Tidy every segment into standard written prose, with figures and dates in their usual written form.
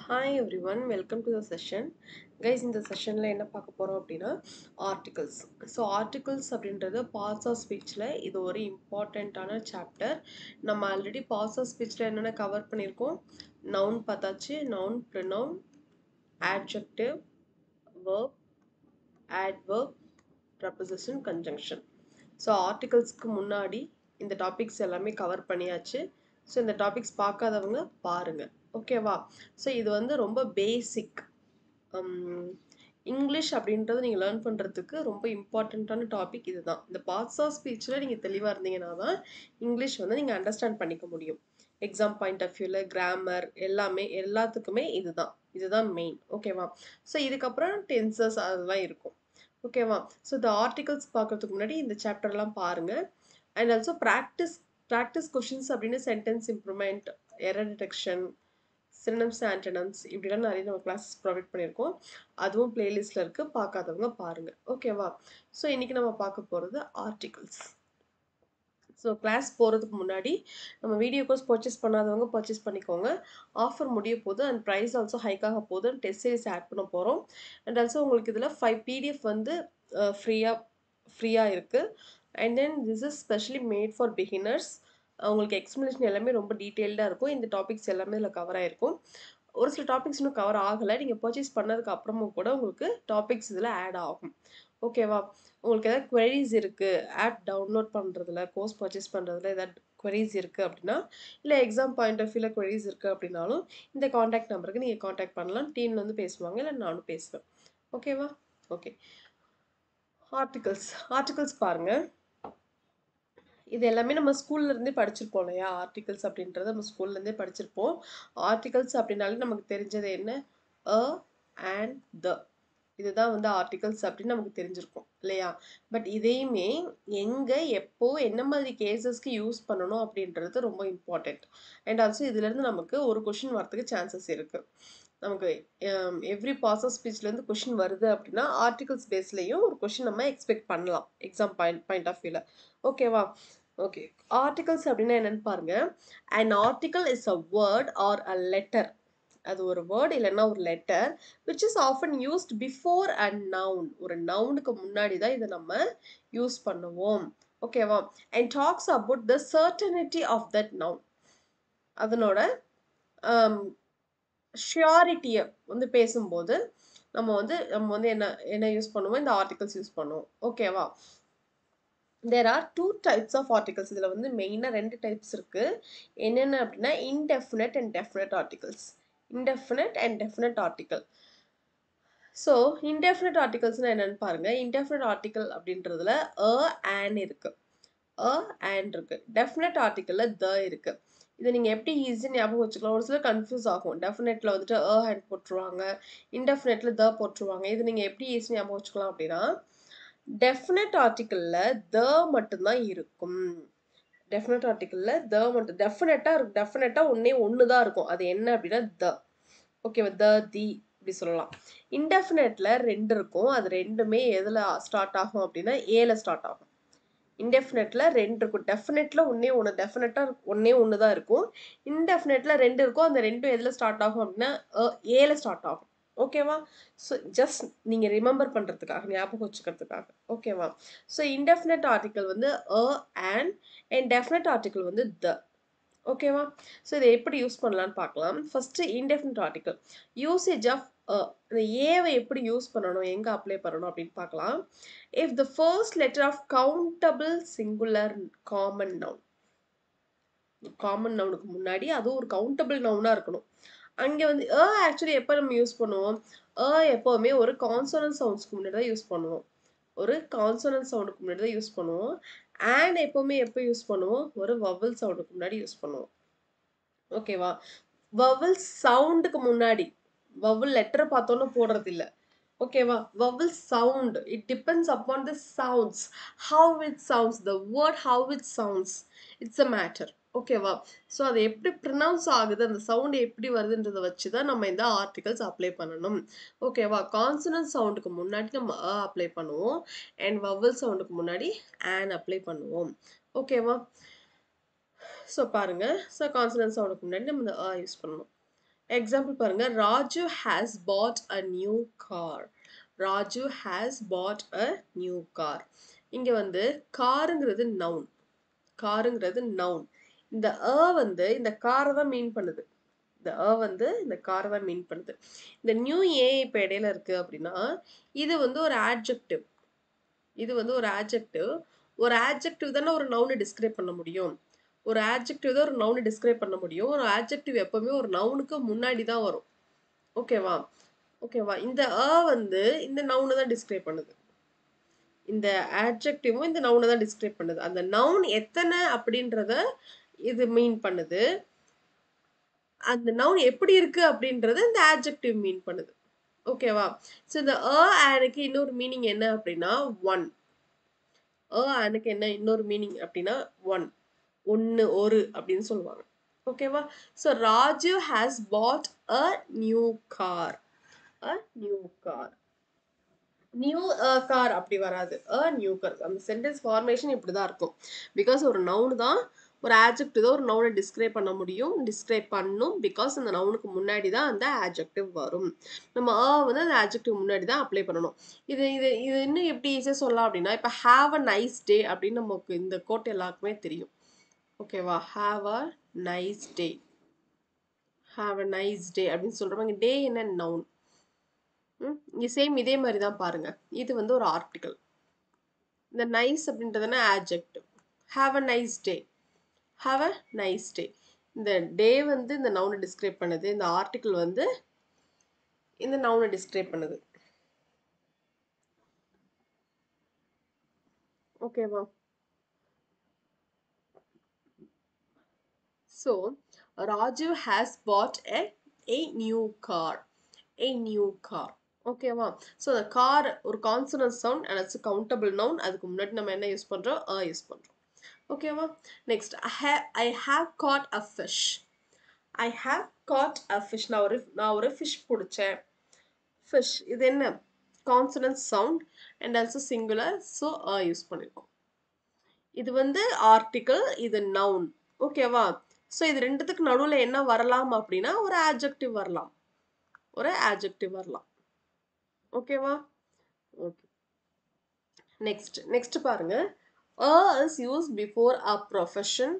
Hi everyone, welcome to the session. Guys, இந்த செஷனில் என்ன பார்க்க போகிறோம் அப்படின்னா ஆர்டிகல்ஸ். ஸோ ஆர்டிகல்ஸ் அப்படின்றது பார்ட்ஸ் ஆஃப் ஸ்பீச்சில் இது ஒரு இம்பார்ட்டண்ட்டான சாப்டர். நம்ம ஆல்ரெடி பார்ட்ஸ் ஆஃப் ஸ்பீச்சில் என்னென்ன கவர் பண்ணியிருக்கோம், நவுன் பார்த்தாச்சு, noun, pronoun, adjective, verb, adverb, preposition, conjunction. So ஆர்டிகல்ஸ்க்கு முன்னாடி இந்த டாபிக்ஸ் எல்லாமே கவர் பண்ணியாச்சு. ஸோ இந்த டாபிக்ஸ் பார்க்காதவங்க பாருங்கள், ஓகேவா? ஸோ இது வந்து ரொம்ப பேசிக். இங்கிலீஷ் அப்படின்றது நீங்கள் லேர்ன் பண்ணுறதுக்கு ரொம்ப இம்பார்ட்டண்ட்டான டாபிக் இதுதான். இந்த பார்ட்ஸ் ஆஃப் ஸ்பீச்சில் நீங்கள் தெளிவாக இருந்தீங்கன்னா தான் இங்கிலீஷ் வந்து நீங்கள் அண்டர்ஸ்டாண்ட் பண்ணிக்க முடியும். எக்ஸாம் பாயிண்ட் ஆஃப் வியூவில் கிராமர் எல்லாத்துக்குமே இதுதான் மெயின், ஓகேவா? ஸோ இதுக்கப்புறம் டென்சஸ் அதெல்லாம் இருக்கும், ஓகேவா? ஸோ இந்த ஆர்டிகல்ஸ் பார்க்கறதுக்கு முன்னாடி இந்த சாப்டர்லாம் பாருங்கள். அண்ட் ஆல்சோ ப்ராக்டிஸ் கொஷின்ஸ் அப்படின்னு sentence improvement, error detection, synonyms ஆன்டோனிம்ஸ் இப்படிலாம் நிறைய நம்ம கிளாஸஸ் ப்ரொவைட் பண்ணியிருக்கோம். அதுவும் பிளேலிஸ்ட்டில் இருக்குது, பார்க்காதவங்க பாருங்கள், ஓகேவா? ஸோ இன்றைக்கி நம்ம பார்க்க போகிறது ஆர்டிகல்ஸ். ஸோ கிளாஸ் போகிறதுக்கு முன்னாடி நம்ம வீடியோ கோர்ஸ் பர்ச்சேஸ் பண்ணாதவங்க பர்ச்சேஸ் பண்ணிக்கோங்க. ஆஃபர் முடிய போகுது அண்ட் ப்ரைஸ் ஆல்சோ ஹைக்காக போகுது. டெஸ்ட் சீரிஸ் ஆட் பண்ண போகிறோம். அண்ட் ஆல்சோ உங்களுக்கு இதில் 5 PDF வந்து ஃப்ரீயாக இருக்குது. And then this is specially made for beginners. உங்களுக்கு எக்ஸ்ப்ளனேஷன் எல்லாமே ரொம்ப டீட்டெயில்டாக இருக்கும். இந்த டாபிக்ஸ் எல்லாமே இதில் கவர் ஆகிருக்கும். ஒரு சில டாபிக்ஸ் இன்னும் கவர் ஆகலை. நீங்கள் பர்ச்சேஸ் பண்ணதுக்கு அப்புறமும் கூட உங்களுக்கு டாபிக்ஸ் இதில் ஆட் ஆகும், ஓகேவா? உங்களுக்கு ஏதாவது குவெரிஸ் இருக்குது, ஆப் டவுன்லோட் பண்ணுறதுல, கோர்ஸ் பர்ச்சேஸ் பண்ணுறதுல ஏதாவது குவெரிஸ் இருக்குது அப்படின்னா, இல்லை எக்ஸாம் பாயிண்ட் ஆஃப் வியூவில் குவெரிஸ் இருக்குது அப்படின்னாலும் இந்த காண்டாக்ட் நம்பருக்கு நீங்கள் காண்டாக்ட் பண்ணலாம். டீமில் வந்து பேசுவாங்க, இல்லை நானும் பேசுவேன், ஓகேவா? ஓகே, ஆர்டிகல்ஸ் பாருங்கள். இது எல்லாமே நம்ம ஸ்கூல்லேருந்தே படிச்சிருப்போம் இல்லையா? ஆர்டிகல்ஸ் அப்படின்றத நம்ம ஸ்கூல்லேருந்தே படிச்சிருப்போம். ஆர்டிகல்ஸ் அப்படின்னாலே நமக்கு தெரிஞ்சது என்ன? அ அண்ட் த. இதுதான் வந்து ஆர்டிகல்ஸ் அப்படின்னு நமக்கு தெரிஞ்சிருக்கும் இல்லையா? பட் இதையுமே எங்கே, எப்போ, என்ன மாதிரி கேசஸ்க்கு யூஸ் பண்ணணும் அப்படின்றது ரொம்ப இம்பார்ட்டண்ட். அண்ட் ஆல்சோ இதுலேருந்து நமக்கு ஒரு கொஷின் வரதுக்கு சான்சஸ் இருக்குது. நமக்கு எவ்ரி பார்ட்ஸ் ஆஃப் ஸ்பீச்லேருந்து கொஷின் வருது அப்படின்னா ஆர்டிகல்ஸ் பேஸ்லேயும் ஒரு கொஷின் நம்ம எக்ஸ்பெக்ட் பண்ணலாம் எக்ஸாம் பாயிண்ட் ஆஃப் வியூவில், ஓகேவா? ஓகே, ஆர்டிகல்ஸ் அப்படின்னா என்னன்னு பாருங்க. an article is a word or a letter. அது ஒரு வேர்ட் இல்லைன்னா ஒரு letter which is often used before a noun. ஒரு நவுனுக்கு முன்னாடி தான் இதை நம்ம யூஸ் பண்ணுவோம், ஓகேவா? and talks about the certainty of that noun. அதனோட ஷியாரிட்டியை வந்து பேசும்போது நம்ம வந்து என்ன யூஸ் பண்ணுவோம்? இந்த ஆர்டிகல்ஸ் யூஸ் பண்ணுவோம், ஓகேவா? there are 2 types of articles. இதில் வந்து மெயினாக 2 டைப்ஸ் இருக்குது. என்னென்ன அப்படின்னா indefinite and definite articles. indefinite and definite article. So indefinite articlesனால் என்னென்னு பாருங்கள். indefinite article அப்படின்றதுல an இருக்குது, and இருக்குது. definite articleல the இருக்குது. இதை நீங்கள் எப்படி ஈஸியாக ஞாபகம் வச்சுக்கலாம்? ஒரு சில கன்ஃபியூஸ் ஆகும். டெஃபினெட்டில் வந்துட்டு ஹேண்ட் போட்டுருவாங்க, இன்டெஃபினெட்டில் த போட்டுருவாங்க. இது நீங்கள் எப்படி ஈஸியாக ஞாபகம் வச்சுக்கலாம் அப்படின்னா, டெஃபினட் ஆர்டிக்கிளில் த மட்டும்தான் இருக்கும். டெஃபினட் ஆர்டிக்கிளில் த மட்டும் டெஃபினட்டாக இருக்கும். டெஃபினட்டாக ஒன்று தான் இருக்கும். அது என்ன அப்படின்னா த, ஓகேவா? த, தி இப்படி சொல்லலாம். இன்டெஃபினட்டில் 2 இருக்கும். அது ரெண்டுமே எதில் ஸ்டார்ட் ஆகும் அப்படின்னா ஏல ஸ்டார்ட் ஆகும். இன்டெஃபினட்டில் 2 இருக்கும். டெஃபினட்டில் ஒன்று, டெஃபினட்டாக ஒன்று தான் இருக்கும். இன்டெஃபினட்டில் 2 இருக்கும். அந்த ரெண்டும் எதில் ஸ்டார்ட் ஆகும் அப்படின்னா ஏல ஸ்டார்ட் ஆகும், ஓகேவா? ஸோ ஜஸ்ட் நீங்கள் ரிமெம்பர் பண்ணுறதுக்காக, ஞாபகம் வச்சுக்கிறதுக்காக, ஓகேவா? ஸோ இன்டெஃபினட் ஆர்டிக்கல் வந்து அண்ட் டெஃபினட் ஆர்டிக்கல் வந்து த, ஓகேவா? ஸோ இதை எப்படி யூஸ் பண்ணலான்னு பார்க்கலாம். First indefinite article usage of இந்த ஏவை எப்படி யூஸ் பண்ணணும், எங்கே அப்ளை பண்ணணும் அப்படின்னு பார்க்கலாம். If the first letter of countable singular common noun, common நவுனுக்கு முன்னாடி அதுவும் ஒரு கவுண்டபிள் நவுனாக இருக்கணும். அங்கே வந்து ஆக்சுவலி எப்போ நம்ம யூஸ் பண்ணுவோம்? எப்போவுமே ஒரு கான்சனன்ட் சவுண்ட்ஸ்க்கு முன்னாடி தான் யூஸ் பண்ணுவோம். ஒரு கான்சனன்ட் சவுண்டுக்கு முன்னாடி தான் யூஸ் பண்ணுவோம். அண்ட் எப்போவுமே எப்போ யூஸ் பண்ணுவோம்? ஒரு வவல் சவுண்டுக்கு முன்னாடி யூஸ் பண்ணுவோம், ஓகேவா? வவல் சவுண்டுக்கு முன்னாடி, வவல் லெட்டரை பார்த்தோன்னு போடுறது இல்லை, ஓகேவா? vowel sound, it depends upon the sounds, how it sounds, the word how it sounds, it's a matter, ஓகேவா? ஸோ அது எப்படி ப்ரொனவுன்ஸ் ஆகுது, அந்த சவுண்ட் எப்படி வருதுன்றதை வச்சு தான் நம்ம இந்த ஆர்டிகல்ஸ் அப்ளை பண்ணணும், ஓகேவா? கான்சனன்ட் சவுண்டுக்கு முன்னாடி நம்ம அப்ளை பண்ணுவோம் அண்ட் வவல் சவுண்டுக்கு முன்னாடி ஆன் அப்ளை பண்ணுவோம், ஓகேவா? ஸோ பாருங்க, ஸோ கான்சனன்ட் சவுண்டுக்கு முன்னாடி நம்ம இந்த யூஸ் பண்ணணும். எக்ஸாம்பிள் பாருங்க. Raju has bought a new car. Raju has bought a new car. இங்க வந்து காருங்கிறது நவுன். காருங்கிறது நவுன். இந்த வந்து இந்த காரை தான் மீன் பண்ணுது. இந்த வந்து இந்த காரை தான் மீன் பண்ணுது. இந்த நியூ ஏ இப்ப இடையில இருக்கு அப்படின்னா இது வந்து ஒரு ஆட்ஜெக்டிவ். இது வந்து ஒரு ஆட்ஜெக்டிவ். ஒரு ஆட்ஜெக்டிவ் தானே ஒரு நவுனை டிஸ்கிரைப் பண்ண முடியும். ஒரு ஆட்ஜெக்டிவ் தான் ஒரு நவுனை டிஸ்கிரைப் பண்ண முடியும். ஒரு ஆட்ஜெக்டிவ் எப்பவுமே ஒரு நவுனுக்கு முன்னாடி தான் வரும். ஓகேவா? ஓகேவா? இந்த வந்து இந்த நவுனை தான் டிஸ்கிரைப் பண்ணுது. இந்த ஆட்ஜெக்டிவும் இந்த நவுனை தான் டிஸ்கிரைப் பண்ணுது. அந்த நவுன் எத்தனை அப்படின்றத இது மீன் பண்ணுது. அந்த நவுன் எப்படி இருக்கு அப்படின்றத இந்த ஆட்ஜெக்டிவ் மீன் பண்ணுது. ஓகேவா? ஸோ இந்த ஆனுக்கு இன்னொரு மீனிங் என்ன அப்படின்னா ஒன். ஆனுக்கு என்ன இன்னொரு மீனிங் அப்படின்னா ஒன். ஒன்னு ஒரு அப்படின்னு சொல்லுவாங்க. ஓகேவா? So Raju has bought a new car. A new car. New car அப்படி வராது. New car. அந்த சென்டென்ஸ் ஃபார்மேஷன் இப்படிதான் இருக்கும். பிகாஸ் ஒரு நவுன் தான் ஒரு ஆட்ஜெக்டிவ் தான் ஒரு நவுனை டிஸ்கிரைப் பண்ண முடியும். டிஸ்கிரைப் பண்ணும். பிகாஸ் அந்த நவுனுக்கு முன்னாடி தான் அந்த ஆட்ஜெக்டிவ் வரும். நம்ம வந்து அந்த ஆட்ஜெக்டிவ் முன்னாடி தான் அப்ளை பண்ணணும். இது இது இது இன்னும் எப்படி ஈஸியாக சொல்லலாம் அப்படின்னா இப்போ ஹாவ் அ நைஸ் டே அப்படின்னு நமக்கு இந்த கோட் எல்லாருக்குமே தெரியும். ஓகேவா? Have a nice day. Have a nice டே அப்படின்னு சொல்றவங்க டே என்ன நவுன். இங்க சேம் இதே மாதிரி தான் பாருங்க. இது வந்து ஒரு ஆர்டிகல். இந்த நைஸ் அப்படின்றதுனா adjective. Have a nice day. Have a nice day. இந்த டே வந்து இந்த நவுனை டிஸ்கிரைப் பண்ணுது. இந்த ஆர்டிகல் வந்து இந்த நவுனை டிஸ்கிரைப் பண்ணுது. ஓகேவா? So Raju has bought a new car. A new car. ஓகேவா? ஸோ அந்த கார் ஒரு consonant sound and it's countable noun. அதுக்கு முன்னாடி நம்ம என்ன யூஸ் பண்றோம்? யூஸ் பண்றோம். ஓகேவா? Next I have caught a fish. I have caught a fish. நான் ஒரு ஃபிஷ் பிடிச்சேன். ஃபிஷ் இது என்ன? Consonant sound and also singular. So use பண்ணிருக்கோம். இது வந்து ஆர்டிகல், இது நவுன். ஓகேவா? ஸோ இது ரெண்டுத்துக்கு நடுவுல என்ன வரலாம் அப்படின்னா ஒரு ஆட்ஜெக்டிவ் வரலாம். ஒரு ஆட்ஜெக்டிவ் வரலாம். ஓகேவா? ஓகே. நெக்ஸ்ட் பாருங்க. is used before a profession,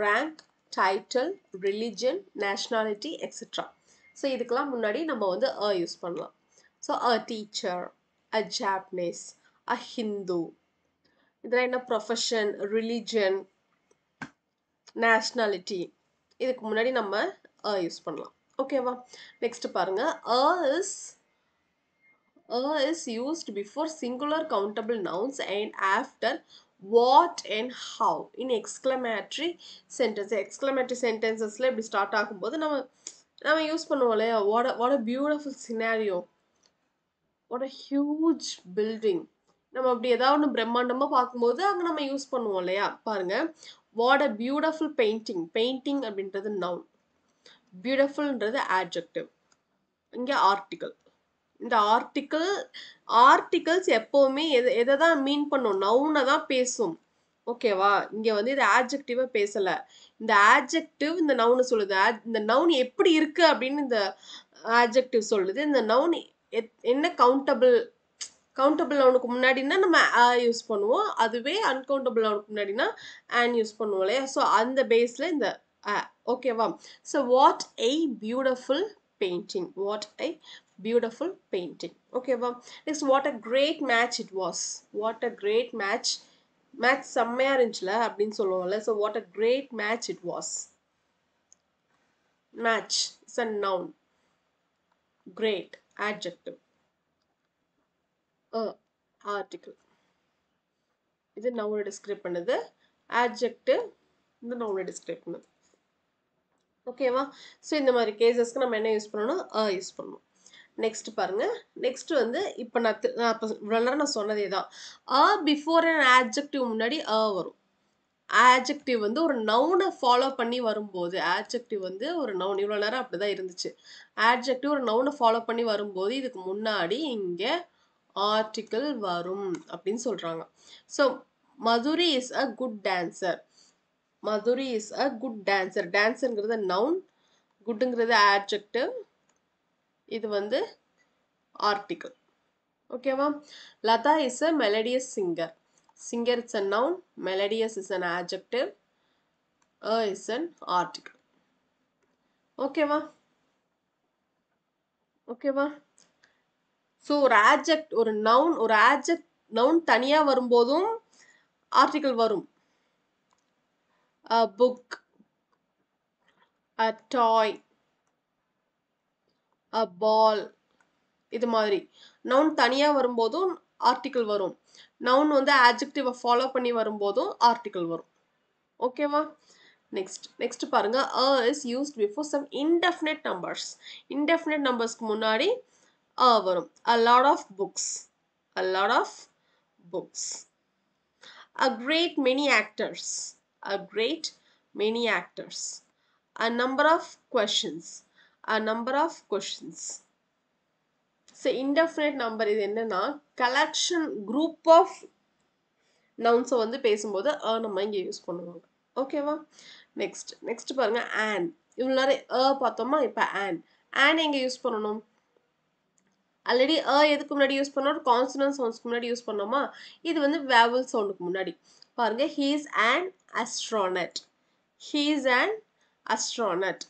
rank, title, religion, nationality, etc. So இதுக்கெல்லாம் முன்னாடி நம்ம வந்து யூஸ் பண்ணலாம். So a teacher, a Japanese, a Hindu. இதெல்லாம் என்ன? Profession, religion, nationality. இதுக்கு முன்னாடி நம்ம யூஸ் பண்ணலாம். ஓகேவா? நெக்ஸ்ட் பாருங்க. is is used before singular countable nouns and after what and how in exclamatory sentence. Exclamatory sentencesல இப்படி ஸ்டார்ட் ஆகும்போது நம்ம யூஸ் பண்ணுவோம் இல்லையா? what a beautiful scenario, what a huge building. நம்ம அப்படி ஏதாவது ஒன்று பிரம்மாண்டமா பார்க்கும்போது அங்க நம்ம யூஸ் பண்ணுவோம் இல்லையா? பாருங்க. what a beautiful painting. Painting அப்படின்றது நவுன். பியூட்டிஃபுல்ன்றது ஆட்ஜெக்டிவ். இங்க ஆர்டிகல். இந்த ஆர்டிகல்ஸ் எப்பவுமே எதை தான் மீன் பண்ணும்? நவுனை தான் பேசும். ஓகேவா? இங்க வந்து இது ஆட்ஜெக்டிவா பேசல. இந்த ஆட்ஜெக்டிவ் இந்த நவுனை சொல்லுது. இந்த நவுன் எப்படி இருக்கு அப்படின்னு இந்த ஆட்ஜெக்டிவ் சொல்லுது. இந்த நவுன் என்ன கவுண்டபிள் நவுனுக்கு முன்னாடினா நம்ம யூஸ் பண்ணுவோம். அதுவே அன்கவுண்டபிள் நவுனுக்கு முன்னாடினா and யூஸ் பண்ணுவோம் இல்லையா? ஸோ அந்த பேஸ்ல இந்த ஓகேவா? So what a beautiful painting. What a beautiful painting. ஓகேவா? Next what a great match it was. What a great match. Match செம்மையா இருந்துச்சுல அப்படின்னு சொல்லுவோம்ல. So what a great match it was. Match is a noun. Great adjective. Article. இது நவுனை describe பண்ணுது. adjective இந்த நவுனை describe பண்ணுது. ஓகேவா? ஸோ இந்த மாதிரி கேசஸ்க்கு நம்ம என்ன யூஸ் பண்ணணும்? யூஸ் பண்ணணும். நெக்ஸ்ட் பாருங்க. நெக்ஸ்ட் வந்து இப்போ நான் சொன்னதே தான். பிஃபோர் அண்ட் ஆட்ஜெக்டிவ் முன்னாடி வரும். ஆட்ஜெக்டிவ் வந்து ஒரு நவுனை ஃபாலோ பண்ணி வரும்போது, ஆட்ஜெக்டிவ் வந்து ஒரு நவுன் இவ்வளோ நேரம் அப்படிதான் இருந்துச்சு. ஆட்ஜெக்டிவ் ஒரு நவுனை ஃபாலோ பண்ணி வரும்போது இதுக்கு முன்னாடி இங்க ஆர்டிகிள் வரும் அப்படின்னு சொல்றாங்க. So Madhuri is a good dancer. Madhuri is a good dancer. டான்சர்ங்கிறது நவுன். குட்ங்கிறது adjective, இது வந்து article. ஓகேவா? Lata is a melodious singer. Singer is a noun, melodious is an adjective, a is an article. ஓகேவா? ஓகேவா? ஸோ ஒரு நவுன் நவுன் தனியா வரும்போதும் ஆர்டிகிள் வரும். a book, a toy, a ball, இது மாதிரி நவுன் தனியா வரும்போதும் ஆர்டிகிள் வரும். நவுன் வந்து adjective ஃபாலோ பண்ணி வரும்போதும் ஆர்டிகிள் வரும். ஓகேவா? நெக்ஸ்ட் பாருங்க, a is used before some indefinite numbers. indefinite numbersக்கு முன்னாடி a வரும். a lot of books, a lot of books. a great many actors, a great many actors. a number of questions, a number of questions. so indefinite number இது என்னன்னா collection group of nouns வந்து பேசும்போது நம்ம இங்க use பண்ணுவாங்க. ஓகேவா? Next பாருங்க, an. இவ்வளவு நேரம் பார்த்தோமா, இப்ப an எங்க யூஸ் பண்ணணும்? ஆல்ரெடி எதுக்கு முன்னாடி யூஸ் பண்ணோம்? கான்சனன்ட் சவுண்ட்ஸ்க்கு முன்னாடி யூஸ் பண்ணோமா? இது வந்து vowel சவுண்டுக்கு முன்னாடி. பாருங்க, he is an astronaut. he is an astronaut.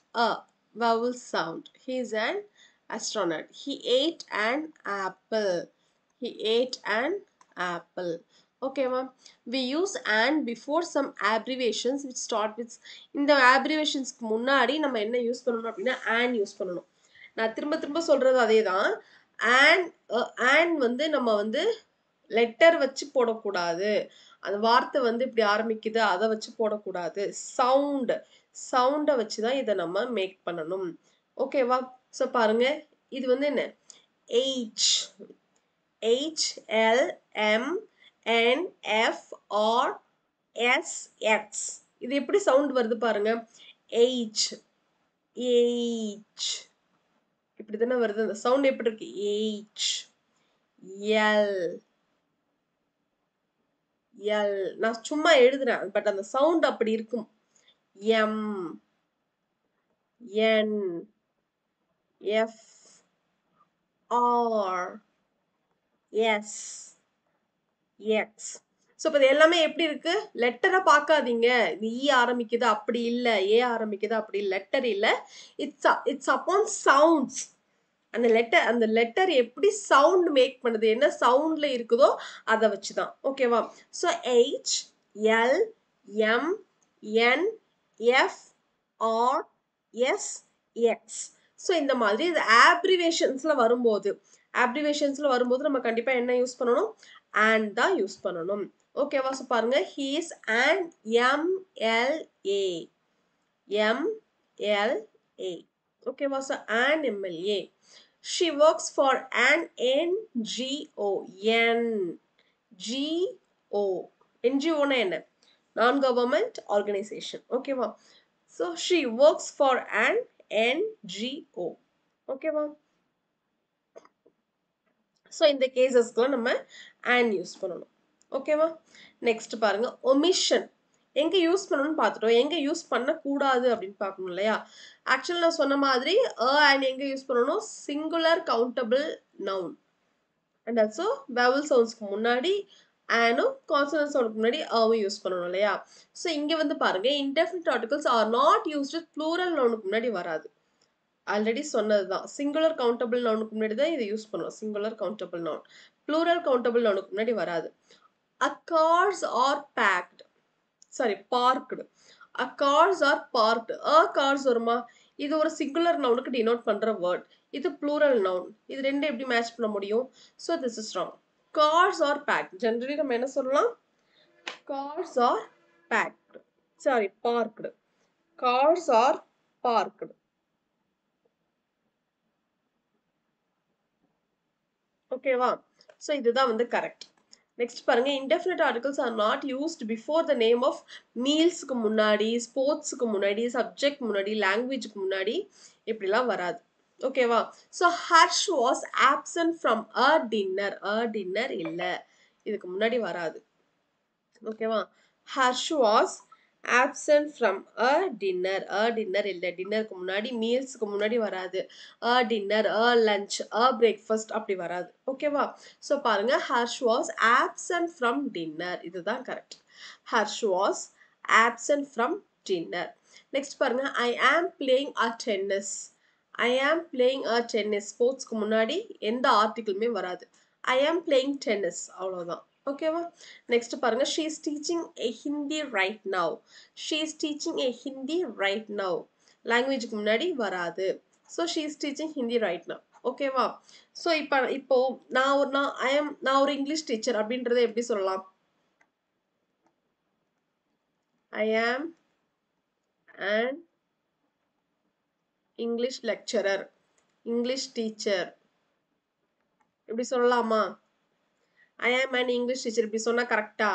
vowel sound. he is an astronaut. he ate an apple. he ate an apple. ஓகேவா? we use an before some abbreviations which start with, இந்த abbreviationsக்கு முன்னாடி நம்ம என்ன use பண்ணணும் அப்படின்னா an use பண்ணணும். நான் திரும்ப சொல்றது அதேதான். an வந்து நம்ம வந்து லெட்டர் வச்சு போடக்கூடாது. அந்த வார்த்தை வந்து இப்படி ஆரம்பிக்குது, அதை வச்சு போடக்கூடாது. சவுண்டை வச்சு தான் இதை நம்ம மேக் பண்ணணும். ஓகேவா? ஸோ பாருங்க, இது வந்து என்ன? H, HLMNFRSX. இது எப்படி சவுண்ட் வருது பாருங்க. H இப்படி தானே வருது. அந்த சவுண்ட் எப்படி இருக்கு? H L. நான் சும்மா எழுதுறேன், பட் அந்த சவுண்ட் அப்படி இருக்கும். M N F R S X. So இப்போ இது எல்லாமே எப்படி இருக்கு? லெட்டரை பார்க்காதீங்க. இது இ ஆரம்பிக்குது அப்படி இல்லை, ஏ ஆரம்பிக்குது அப்படி லெட்டர் இல்லை. It's upon sounds. அந்த லெட்டர் எப்படி சவுண்ட் மேக் பண்ணுது, என்ன சவுண்ட்ல இருக்குதோ அதை வச்சுதான். ஓகேவா? So HLMNFRSX. ஸோ இந்த மாதிரி இது ஆப்ரிவேஷன்ஸ்ல வரும்போது நம்ம கண்டிப்பா என்ன யூஸ் பண்ணணும்? and தான் யூஸ் பண்ணணும். ஓகேவா? ஸோ பாருங்க, he is an MLA. ஓகேவா? So an MLA. she works for an NGO. NGO னா என்ன? non-government organization. ஓகேவா? So she works for an NGO. ஓகேவா? ஸோ இந்த கேசஸ்க்குலாம் நம்ம and யூஸ் பண்ணணும். ஓகேவா? நெக்ஸ்ட் பாருங்க, omission. எங்க யூஸ் பண்ணணும்னு பார்த்துட்டோம். எங்க யூஸ் பண்ணக்கூடாது அப்படின்னு பார்க்கணும் இல்லையா? ஆக்சுவலி நான் சொன்ன மாதிரி and எங்க யூஸ் பண்ணணும்? Singular countable noun and also vowel சவுண்ட்ஸ்க்கு முன்னாடி ஆனும் கான்சனன்ட் சவுண்டுக்கு முன்னாடி ஆவும் யூஸ் பண்ணணும் இல்லையா? ஸோ இங்க வந்து பாருங்க, indefinite articles are not used with plural நவுனுக்கு முன்னாடி வராது. ஆல்ரெடி சொன்னதுதான். சிங்குலர் கவுண்டபிள் நவுனுக்கு முன்னாடி தான் இதை யூஸ் பண்ணுவோம். Singular countable noun. Plural countable நவுனுக்கு முன்னாடி வராது. A cars are packed. Sorry, parked. A cars are parked. A cars வருமா? இது ஒரு சிங்குலர் நவுனுக்கு டினோட் பண்ற வேர்ட். இது ப்ளூரல் நவுன். இது ரெண்டு எப்படி மேட்ச் பண்ண முடியும்? So this is wrong. Cars are packed. Generally நம்ம என்ன சொல்லலாம்? Cars are packed. Sorry, parked. Cars are parked. ஓகேவா? ஸோ இதுதான் வந்து கரெக்ட். நெக்ஸ்ட் பாருங்க, indefinite articles are not used before the name of mealsக்கு முன்னாடி, ஸ்போர்ட்ஸ்க்கு முன்னாடி, சப்ஜெக்ட் முன்னாடி, லாங்குவேஜ்க்கு முன்னாடி இப்படிலாம் வராது. ஓகேவா? So Harsh was absent from a dinner. இல்ல, இதுக்கு முன்னாடி வராது. ஓகேவா? Harsh was absent from a dinner. A dinner இல்ல, டின்னருக்கு முன்னாடி மீல்ஸ்க்கு முன்னாடி வராது. A dinner, a lunch, a breakfast அப்படி வராது. ஓகேவா? ஸோ பாருங்க, Harsh was absent from dinner. இதுதான் correct. Harsh was absent from dinner. Next பாருங்க, I am playing a tennis. I am playing a tennis. ஸ்போர்ட்ஸ்க்கு முன்னாடி எந்த ஆர்டிகிளுமே வராது. I am playing tennis. அவ்வளோதான். ஓகேவா? நெக்ஸ்ட் பாருங்க, she is teaching a Hindi right now. She is teaching a Hindi right now. லாங்குவேஜ்க்கு முன்னாடி வராது. So she is teaching Hindi right now. ஓகேவா? ஸோ இப்போ நான் ஒரு இங்கிலீஷ் டீச்சர் அப்படின்றத எப்படி சொல்லலாம்? I am an English lecturer. English teacher. இப்படி சொல்லலாமா? I am an English teacher. இப்படி சொன்னா கரெக்டா?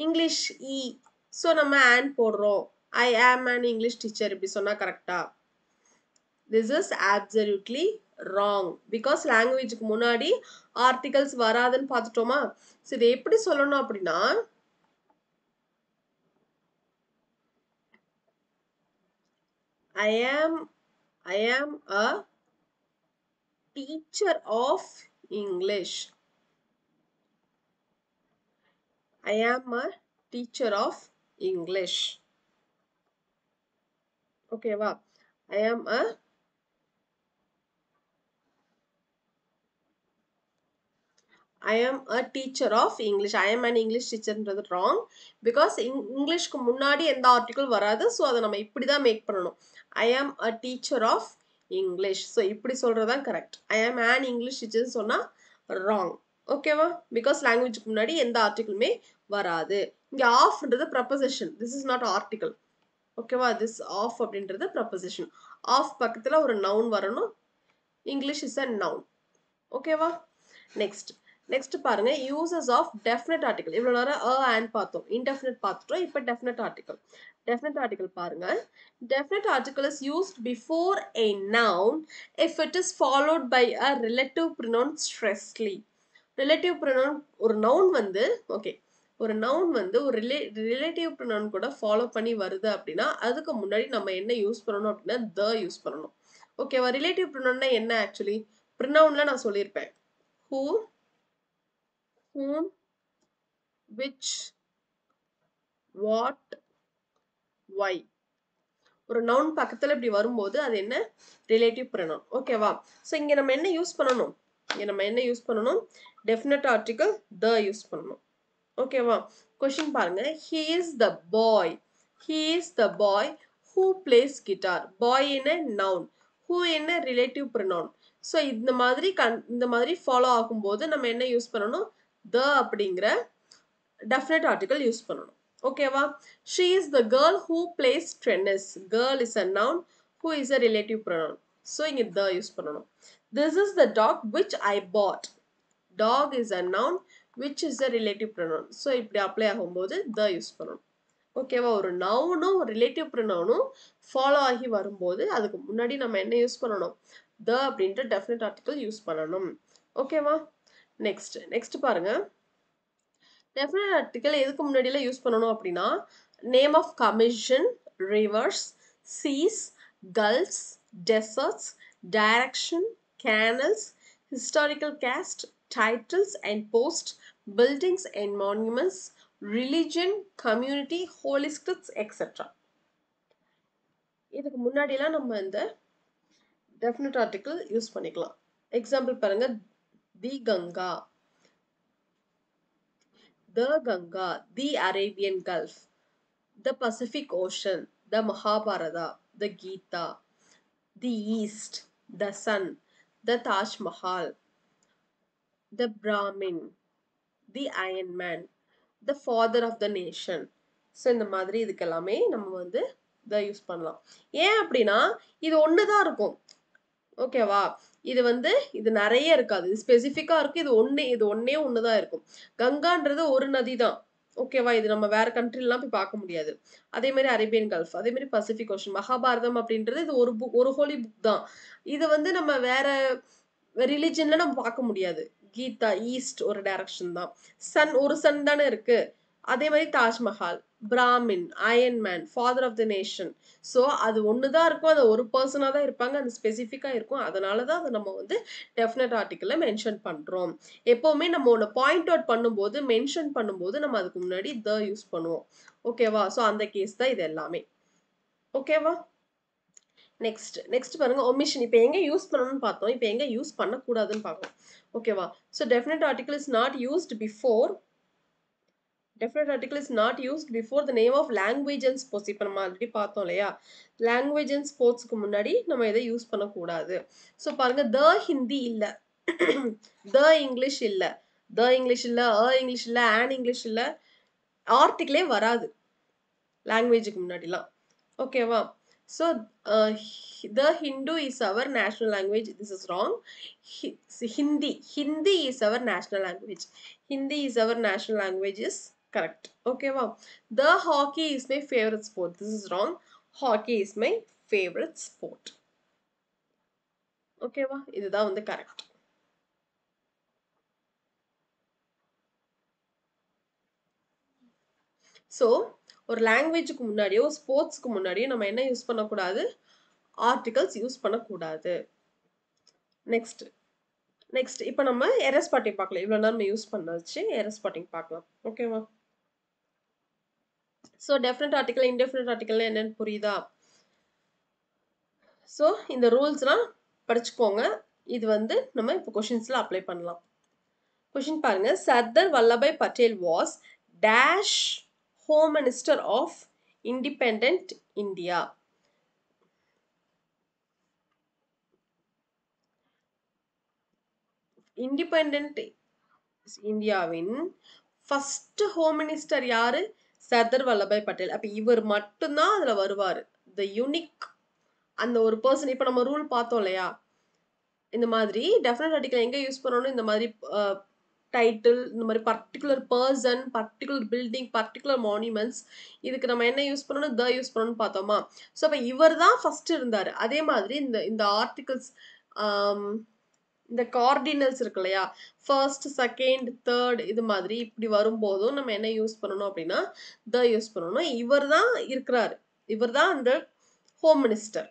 இங்கிலீஷ் இ. ஸோ நம்ம and போடுறோம். I am an English teacher. இப்படி சொன்னா கரெக்டா? This is absolutely wrong. Because லாங்குவேஜ்க்கு முன்னாடி ஆர்டிகல்ஸ் வராதுன்னு பார்த்துட்டோமா? ஸோ இதை எப்படி சொல்லணும் அப்படின்னா, I am a teacher of English. I am a teacher of English. ஓகேவா? I am a teacher of English. I am an English teacherன்றது wrong. Because இங்கிலீஷ்க்கு முன்னாடி எந்த article வராது. ஸோ அதை நம்ம இப்படி தான் மேக் பண்ணணும். I am a teacher of English. So இப்படி சொல்றதுதான் correct. I am an English teacher சொன்னா wrong. ஓகேவா? பிகாஸ் லாங்குவேஜ்க்கு முன்னாடி எந்த ஆர்டிகிளுமே வராது. இங்க ஆஃப்ன்றது preposition. This is not article. ஓகேவா? திஸ் ஆஃப் அப்படின்றது ப்ரப்போசிஷன். ஆஃப் பக்கத்துல ஒரு நவுன் வரணும். English is a noun. ஓகேவா? நெக்ஸ்ட் பாருங்க, யூசஸ் ஆஃப் டெஃபினட் ஆர்டிகல். இவ்வளவு நேரம் and பார்த்தோம், இன்டெஃபினட் பார்த்துட்டோம். இப்போ டெஃபினட் ஆர்டிகல். டெஃபினட் ஆர்டிகல் பாருங்க. Definite article is used before a noun if it is followed by a relative pronoun stressly. Relative pronoun ஒரு noun வந்து ஒரு நவுன் வந்து ஒரு ரிலேட்டிவ் ப்ரொனவுன் கூட ஃபாலோ பண்ணி வருது அப்படின்னா அதுக்கு முன்னாடி நம்ம என்ன யூஸ் பண்ணணும் அப்படின்னா the யூஸ் பண்ணணும். ஓகேவா? ரிலேட்டிவ் ப்ரொனவுன்னா என்ன? ஆக்சுவலி ப்ரொனவுன்ல நான் சொல்லியிருப்பேன். who, whom, which, what, why. ஒரு நவுன் பக்கத்துல இப்படி வரும்போது அது என்ன? Relative pronoun. ஓகேவா? ஸோ இங்க நம்ம என்ன யூஸ் பண்ணணும்? டெஃபினட் ஆர்டிகல் the யூஸ் பண்ணணும். ஓகேவா? கொஸ்டின் பாருங்க, he is the boy who plays guitar. boy in a noun, who in a relative pronoun. So இந்த மாதிரி ஃபாலோ ஆகும்போது நம்ம என்ன யூஸ் பண்ணணும்? the அப்படிங்கிற டெஃபினட் ஆர்டிகல் யூஸ் பண்ணணும். ஓகேவா? she is the girl who plays tennis. girl is a noun, who is a relative pronoun. So இங்க the யூஸ் பண்ணணும். this is the dog which I bought. dog is a noun, which is a relative pronoun. So இப்படி apply ஆகும்போது the use பண்ணணும். ஓகேவா? ஒரு நவுனும் relative ப்ரொனவுனும் follow ஆகி வரும்போது அதுக்கு முன்னாடி நம்ம என்ன யூஸ் பண்ணணும்? the அப்படின்ற டெஃபினட் ஆர்டிகல் யூஸ் பண்ணணும். ஓகேவா? நெக்ஸ்ட் பாருங்க, டெஃபினட் ஆர்டிகல் எதுக்கு முன்னாடிலாம் யூஸ் பண்ணணும் அப்படின்னா, name of commission, rivers, seas, gulfs, deserts, direction, canals, historical caste, titles and posts, buildings and monuments, religion, community, holy scripts, etc. இதுக்கு முன்னாடிலாம் நம்ம இந்த டெஃபினட் ஆர்டிகல் யூஸ் பண்ணிக்கலாம். எக்ஸாம்பிள் பாருங்க, தி Ganga, the Ganga, the Arabian Gulf, the Pacific Ocean, the Mahabharata, the Gita, the East, the Sun, the Taj Mahal, the Brahmin, the Iron Man, the father of the nation. So இந்த மாதிரி இதுக்கெல்லாமே நம்ம வந்து the use பண்ணலாம். ஏன் அப்படின்னா இது ஒண்ணுதான் இருக்கும். ஓகேவா? இது நிறைய இருக்காது. இது ஸ்பெசிஃபிக்கா இருக்கு. இது ஒன்னே ஒண்ணுதான் இருக்கும். கங்கான்றது ஒரு நதி தான். ஓகேவா? இது நம்ம வேற கண்ட்ரிலாம் போய் பார்க்க முடியாது. அதே மாதிரி அரேபியன் கல்ஃப், அதே மாதிரி பசிபிக் ஓஷன், மகாபாரதம் அப்படின்றது இது ஒரு ஹோலி புக் தான். இது நம்ம வேற ரிலிஜன்ல நம்ம பார்க்க முடியாது. கீதா ஈஸ்ட் ஒரு டைரக்ஷன் தான். ஒரு சன் தானே இருக்கு. அதே மாதிரி Taj Mahal, Brahmin, Iron Man, father of the nation. So அது ஒன்று தான் இருக்கும், அது ஒரு பர்சனாக தான் இருப்பாங்க, அது ஸ்பெசிஃபிக்காக இருக்கும். அதனால தான் அதை நம்ம வந்து டெஃபினட் ஆர்டிக்கிளில் மென்ஷன் பண்ணுறோம். எப்போவுமே நம்ம ஒன்று பாயிண்ட் அவுட் பண்ணும்போது மென்ஷன் பண்ணும்போது நம்ம அதுக்கு முன்னாடி த யூஸ் பண்ணுவோம். ஓகேவா? ஸோ அந்த கேஸ் தான் இது எல்லாமே. ஓகேவா? நெக்ஸ்ட் பாருங்க ஒமிஷன். இப்போ எங்க யூஸ் பண்ணணும்னு பார்த்தோம், இப்போ எங்க யூஸ் பண்ணக்கூடாதுன்னு பார்க்கணும். ஓகேவா? So definite article is not used before definite article is not used before the name of language and sports. இப்போ நம்ம ஆல்ரெடி பார்த்தோம் இல்லையா, லாங்குவேஜ் அண்ட் ஸ்போர்ட்ஸ்க்கு முன்னாடி நம்ம இதை யூஸ் பண்ணக்கூடாது. ஸோ பாருங்க த ஹிந்தி இல்லை, த இங்கிலீஷ் இல்லை, த இங்கிலீஷ் இல்லை, இங்கிலீஷ் இல்லை, ஆன் இங்கிலீஷ் இல்லை, ஆர்டிக்கிளே வராது லாங்குவேஜுக்கு முன்னாடிலாம். ஓகேவா? So the Hindu is our national language. This is wrong. Hindi is our national language. Hindi is our national language is correct. Okay, wow. The hockey is my favorite sport. This is wrong. Hockey is my favorite sport. Okay, wow. இதுதான் வந்து correct. So ஒரு லாங்குவேஜுக்கு முன்னாடியோ ஸ்போர்ட்ஸ்க்கு முன்னாடியோ நம்ம என்ன use பண்ணக்கூடாது, articles use பண்ணக்கூடாது. Next இப்போ நம்ம எரர் ஸ்பாட்டிங் பார்க்கலாம். இவ்வளோ நேரம் நம்ம யூஸ் பண்ணாச்சு, எரர் ஸ்பாட்டிங் பார்க்கலாம். ஓகேவா? ஸோ டெஃபினட் ஆர்டிக்கல் இன்டெஃபினட் ஆர்டிக்கல்னா என்னன்னு புரியுதா? ஸோ இந்த ரூல்ஸ்லாம் படிச்சுக்கோங்க. இது வந்து நம்ம இப்போ கொஷின்ஸில் அப்ளை பண்ணலாம். கொஷின் பாருங்க, Sardar Vallabhbhai Patel was dash home minister of independent India. Independent இந்தியாவின் ஃபர்ஸ்ட் ஹோம் மினிஸ்டர் யாரு? சர்தார் வல்லபாய் பட்டேல். அப்ப இவர் மட்டும்தான் அதுல வருவாரு. த யூனிக் அந்த ஒரு பர்சன். இப்ப நம்ம ரூல் பார்த்தோம் இல்லையா, இந்த மாதிரி டெஃபினட் ஆர்டிகல் எங்க யூஸ் பண்ணணும், இந்த மாதிரி டைட்டில், இந்த மாதிரி particular person, particular building, particular monuments, இதுக்கு நம்ம என்ன யூஸ் பண்ணணும், த யூஸ் பண்ணணும்னு பார்த்தோமா. ஸோ அப்ப இவர் தான் ஃபர்ஸ்ட் இருந்தாரு. அதே மாதிரி இந்த ஆர்டிகல்ஸ், இந்த கார்டினல்ஸ் இருக்கு இல்லையா, ஃபர்ஸ்ட், செகண்ட், தேர்ட், இது மாதிரி இப்படி வரும்போதும் நம்ம என்ன யூஸ் பண்ணணும் அப்படின்னா த யூஸ் பண்ணணும். இவர் தான் இருக்கிறாரு, இவர் தான் அந்த ஹோம் மினிஸ்டர்.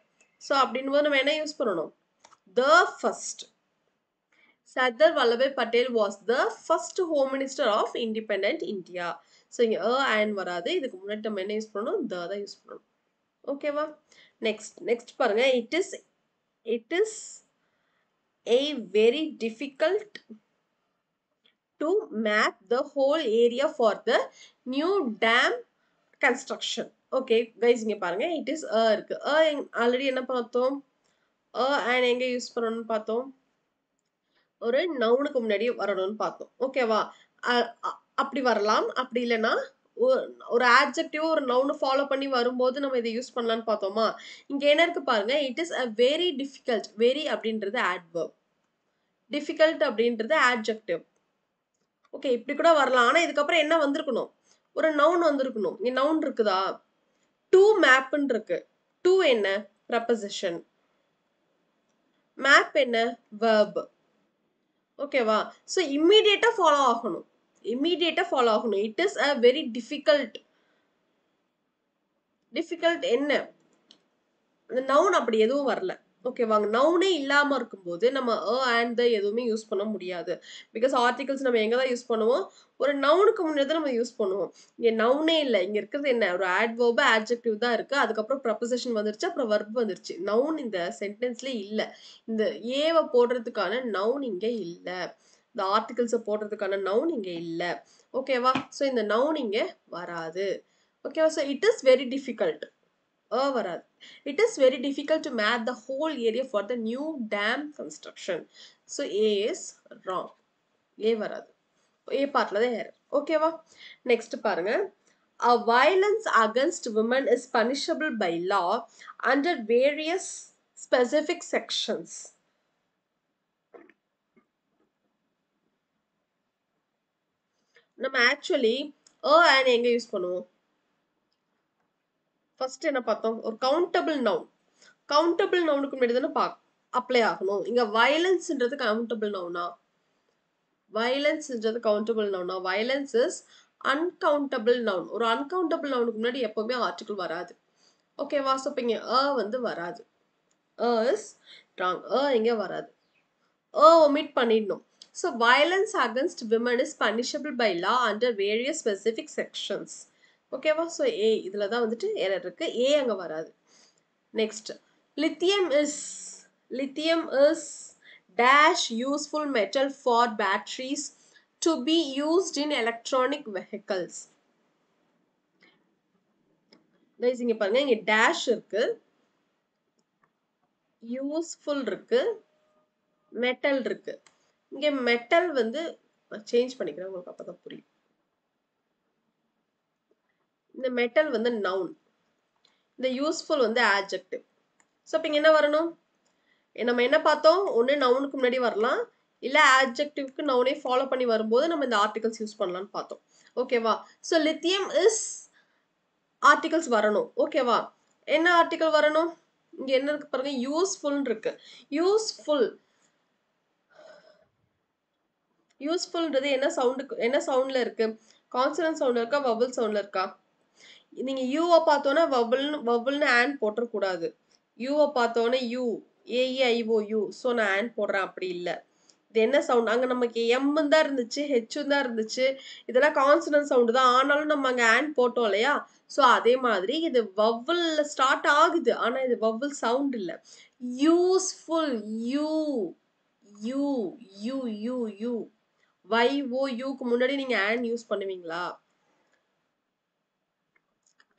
ஸோ அப்படின் போது நம்ம என்ன யூஸ் பண்ணணும், the first. Sardar Vallabhbhai Patel was the first home minister of independent India. So இங்கே அண்ட் வராது, இதுக்கு முன்னாடி நம்ம என்ன யூஸ் பண்ணணும், த தான் யூஸ் பண்ணணும். ஓகேவா? நெக்ஸ்ட் பாருங்க, it is a very difficult to map the whole area for the new dam construction. Okay guys, இங்க பாருங்க, it is இருக்கு. ஆல்ரெடி என்ன பார்த்தோம், and எங்க யூஸ் பண்ணணும்னு பார்த்தோம், ஒரு நவுனுக்கு முன்னாடி வரணும்னு பார்த்தோம். ஓகேவா? அப்படி வரலாம், அப்படி இல்லைன்னா ஒரு ஆட்ஜெக்டிவ் ஒரு நவுன் ஃபாலோ பண்ணி வரும்போது நம்ம இதை யூஸ் பண்ணலாம்னு பார்த்தோமா. இங்க என்ன இருக்கு பாருங்க, it is a very difficult. Very அப்படின்றது adverb, டிஃபிகல்ட் அப்படின்றது adjective. ஓகே, இப்படி கூட வரலாம். ஆனா இதுக்கப்புறம் என்ன வந்திருக்கணும், ஒரு நவுன் வந்திருக்கணும். இங்க நவுன் இருக்குதா, டு மேப்னு இருக்கு. டு என்ன, ப்ரப்போசிஷன். மேப் என்ன, verb. ஓகேவா? ஸோ இம்மீடியட்டா ஃபாலோ ஆகணும், it is a very difficult. என்ன, அந்த நவுன் அப்படி எதுவும் வரல. ஓகேவாங்க, நவுனே இல்லாம இருக்கும்போது நம்ம and எதுவுமே யூஸ் பண்ண முடியாது. பிகாஸ் ஆர்டிகல்ஸ் நம்ம எங்க தான் யூஸ் பண்ணுவோம், ஒரு நவுனுக்கு முன்னாடி தான் நம்ம யூஸ் பண்ணுவோம். இங்க நவுனே இல்லை, இங்க இருக்கிறது என்ன, ஒரு adverb, adjective தான் இருக்கு. அதுக்கப்புறம் ப்ரப்போசிஷன் வந்துருச்சு, அப்புறம் verb வந்துருச்சு. நவுன் இந்த சென்டென்ஸ்ல இல்ல. இந்த ஏவை போடுறதுக்கான நவுன் இங்க இல்ல, இந்த ஆர்டிகல்ஸை போடுறதுக்கான நவுன் இங்க இல்ல. ஓகேவா? ஸோ இந்த நவுன் இங்க வராது. ஓகேவா? So it is very difficult, வராது. It is very difficult to map the whole area for the new dam construction. So A is wrong. A வராது. A partல தான் error. ஓகேவா? நெக்ஸ்ட் பாருங்க, a violence against women is punishable by law under various specific sections. நம்ம actually and எங்க use பண்ணுவோம், first என்ன பார்த்தோம், ஒரு கவுண்டபிள் நவுன். கவுண்டபிள் நவுனுக்கு முன்னாடி தானே அப்ளை ஆகணும். இங்க வயலன்ஸ்ன்றது கவுண்டபிள் நவுனா, வயலன்ஸ்ன்றது கவுண்டபிள் நவுனா. Violence is uncountable noun. ஒரு uncountable nounக்கு முன்னாடி எப்பவுமே ஆர்டிகிள் வராது. ஓகேவா? ஸோ இப்போ இங்கே வந்து வராது. Is wrong. இங்கே வராது. omit பண்ணிடணும். So violence against women is punishable by law under various specific sections. ஓகேவா? ஸோ A இதில் தான் வந்துட்டு error இருக்கு. A அங்கே வராது. Next, lithium is dash useful metal for batteries to be used in electronic vehicles. guys இங்க பாருங்க, இங்க dash இருக்கு, useful இருக்கு, metal இருக்கு. இங்க metal வந்து சேஞ்ச் பண்ணிக்கிறேன், உங்களுக்கு அப்பதான் புரியும். இந்த metal வந்து noun, இந்த useful வந்து adjective. ஸோ இப்போ இங்க என்ன வரணும்? நம்ம என்ன பார்த்தோம்? ஒன்று நவுனுக்கு முன்னாடி வரலாம், இல்லை ஆட்ஜெக்டிவ்க்கு நவுனே ஃபாலோ பண்ணி வரும்போது நம்ம இந்த ஆர்டிகல்ஸ் யூஸ் பண்ணலாம்னு பார்த்தோம். ஓகேவா? ஸோ லித்தியம் இஸ் ஆர்டிகல்ஸ் வரணும். ஓகேவா? என்ன ஆர்டிகல் வரணும்? இங்க என்ன இருக்கு பாருங்க, யூஸ்ஃபுல் இருக்கு. யூஸ்ஃபுல்ன்றது என்ன சவுண்டுக்கு, என்ன சவுண்ட்ல இருக்கு? கான்சனன்ட் சவுண்ட்ல இருக்கா, வவல் சவுண்ட்ல இருக்கா? நீங்க யூவை பார்த்தோன்னா வவல்னு ஆன் போட்டக்கூடாது. யூவை பார்த்தோன்னே யூ, AEIOU, ஸோ நான் ஆன் போடுறேன், அப்படி இல்லை. இது என்ன சவுண்ட்? அங்கே நமக்கு எம் தான் இருந்துச்சு, ஹெச்சும் தான் இருந்துச்சு, இதெல்லாம் கான்சனன்ட் சவுண்டு தான். ஆனாலும் நம்ம அங்கே ஆன் போட்டோம் இல்லையா? ஸோ அதே மாதிரி இது வவல் ஸ்டார்ட் ஆகுது, ஆனால் இது வவல் சவுண்ட் இல்லை. Useful, you you you you you YOUக்கு முன்னாடி நீங்க ஆன் யூஸ் பண்ணுவீங்களா?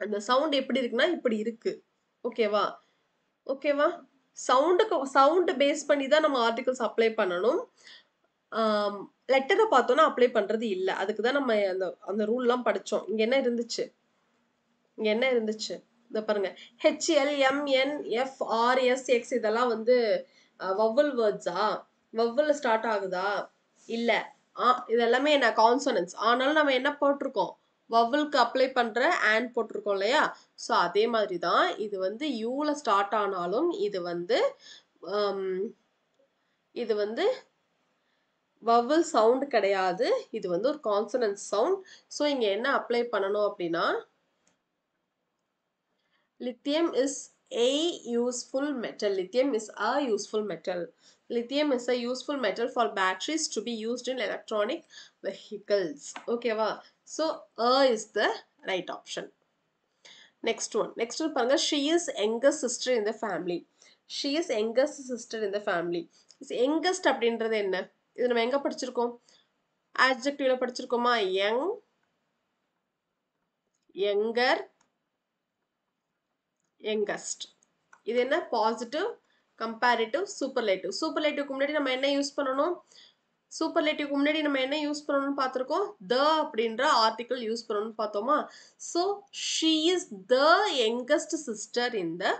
அந்த சவுண்ட் எப்படி இருக்குன்னா இப்படி இருக்கு. ஓகேவா? ஓகேவா? சவுண்ட் பேஸ் பண்ணி தான் நம்ம ஆர்டிகல்ஸ் அப்ளை பண்ணணும். லெட்டரை பார்த்தோன்னா அப்ளை பண்றது இல்லை. அதுக்கு தான் நம்ம அந்த ரூல்லாம் படிச்சோம். இங்க என்ன இருந்துச்சு? இந்த பாருங்க, HLMNFRSX இதெல்லாம் வந்து வவல் வேர்ட்ஸா? வவல் ஸ்டார்ட் ஆகுதா? இல்ல. இது எல்லாமே என்ன கான்சனன்ட்ஸ். ஆனாலும் நம்ம என்ன போட்டிருக்கோம்? வவலுக்கு அப்ளை பண்ற ஆன் போட்டிருக்கோம் இல்லையா? ஸோ அதே மாதிரி தான் இது வந்து யூல ஸ்டார்ட் ஆனாலும் இது வந்து வவல் சவுண்ட் கிடையாது. இது வந்து ஒரு கான்சனன்ட் சவுண்ட். ஸோ இங்க என்ன அப்ளை பண்ணணும் அப்படின்னா, lithium is a useful metal. Lithium is a useful metal. Lithium is a useful metal for batteries to be used in electronic vehicles. Okay va? So is the right option. Next one பாருங்க, she is youngest sister in the family. She is youngest sister in the family. youngest அப்படின்றது என்ன? இது நம்ம எங்க படிச்சிருக்கோம்? adjectiveல படிச்சிருக்கோமா? young, younger, youngest. இது என்ன? Positive, comparative, superlative. சூப்பர்லேட்டிவ்க்கு முன்னாடி நம்ம என்ன யூஸ் பண்ணணும்? பார்த்துருக்கோம், the அப்படின்ற ஆர்டிகல் யூஸ் பண்ணணும்னு பார்த்தோமா? So she is the youngest sister in the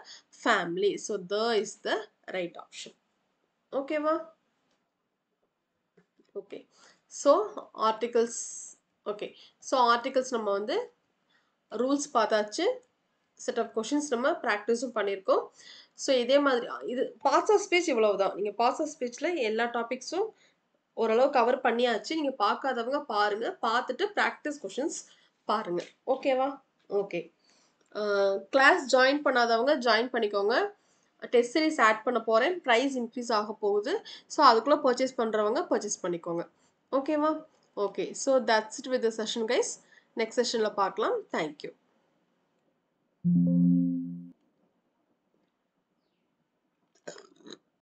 family. So the is the right option. ஓகேவா? Okay. So articles, okay. So articles நம்ம வந்து ரூல்ஸ் பார்த்தாச்சு, செட் ஆஃப் கொஷின்ஸ் நம்ம ப்ராக்டிஸும் பண்ணியிருக்கோம். ஸோ இதே மாதிரி இது பார்ட்ஸ் ஆஃப் ஸ்பீச் இவ்வளவு தான். நீங்கள் பார்ட்ஸ் ஆஃப் ஸ்பீச்சில் எல்லா டாபிக்ஸும் ஓரளவு கவர் பண்ணியாச்சு. நீங்கள் பார்க்காதவங்க பாருங்கள், பார்த்துட்டு ப்ராக்டிஸ் கொஷின்ஸ் பாருங்கள். ஓகேவா? ஓகே. கிளாஸ் ஜாயின் பண்ணாதவங்க ஜாயின் பண்ணிக்கோங்க. டெஸ்ட் சீரிஸ் ஆட் பண்ண போகிறேன், ப்ரைஸ் இன்க்ரீஸ் ஆக போகுது. ஸோ அதுக்குள்ளே பர்ச்சேஸ் பண்ணுறவங்க பர்ச்சேஸ் பண்ணிக்கோங்க. ஓகேவா? Okay. So that's it with the session guys. Next செஷனில் பார்க்கலாம். தேங்க்யூ.